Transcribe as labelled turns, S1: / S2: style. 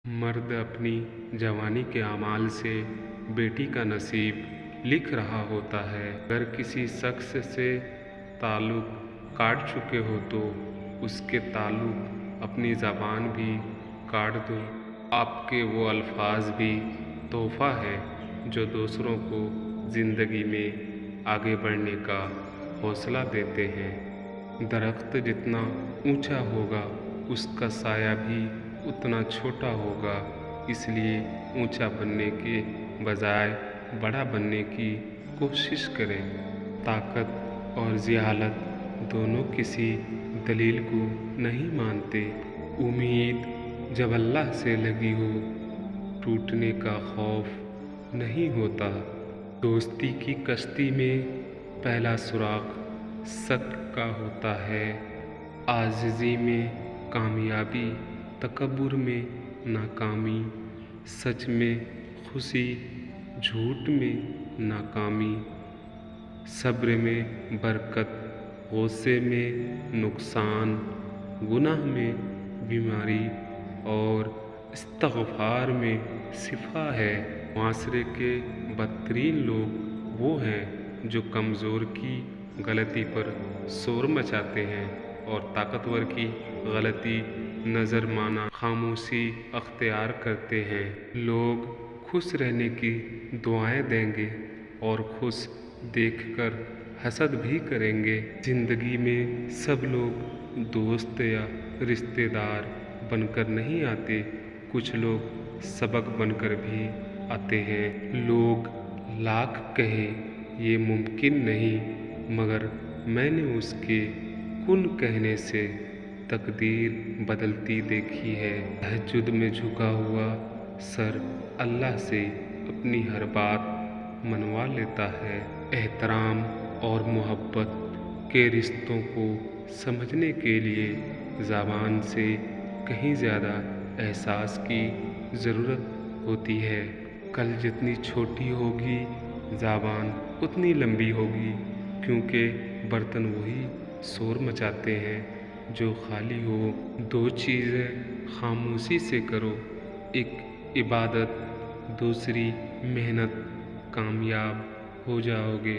S1: مرد اپنی جوانی کے اعمال سے بیٹی کا نصیب لکھ رہا ہوتا ہے۔ اگر کسی شخص سے تعلق کاٹ چکے ہو تو اس کے تعلق اپنی زبان بھی کاٹ دو۔ آپ کے وہ الفاظ بھی تحفہ ہے جو دوسروں کو زندگی میں آگے بڑھنے کا حوصلہ دیتے ہیں۔ درخت جتنا اونچا ہوگا اس کا سایہ بھی اتنا چھوٹا ہوگا، اس لیے اونچا بننے کے بجائے بڑا بننے کی کوشش کریں۔ طاقت اور جہالت دونوں کسی دلیل کو نہیں مانتے۔ امید جب اللہ سے لگی ہو، ٹوٹنے کا خوف نہیں ہوتا۔ دوستی کی کشتی میں پہلا سراغ شک کا ہوتا ہے۔ عاجزی میں کامیابی، تکبر میں ناکامی، سچ میں خوشی، جھوٹ میں ناکامی، صبر میں برکت، غصے میں نقصان، گناہ میں بیماری اور استغفار میں شفا ہے۔ معاشرے کے بدترین لوگ وہ ہیں جو کمزور کی غلطی پر شور مچاتے ہیں اور طاقتور کی غلطی نظر مانا خاموشی اختیار کرتے ہیں۔ لوگ خوش رہنے کی دعائیں دیں گے اور خوش دیکھ کر حسد بھی کریں گے۔ زندگی میں سب لوگ دوست یا رشتہ دار بن کر نہیں آتے، کچھ لوگ سبق بن کر بھی آتے ہیں۔ لوگ لاکھ کہیں یہ ممکن نہیں، مگر میں نے اس کے کن کہنے سے تقدیر بدلتی دیکھی ہے۔ تہجد میں جھکا ہوا سر اللہ سے اپنی ہر بات منوا لیتا ہے۔ احترام اور محبت کے رشتوں کو سمجھنے کے لیے زبان سے کہیں زیادہ احساس کی ضرورت ہوتی ہے۔ کل جتنی چھوٹی ہوگی زبان اتنی لمبی ہوگی، کیونکہ برتن وہی شور مچاتے ہیں جو خالی ہو۔ دو چیزیں خاموشی سے کرو، ایک عبادت، دوسری محنت، کامیاب ہو جاؤ گے۔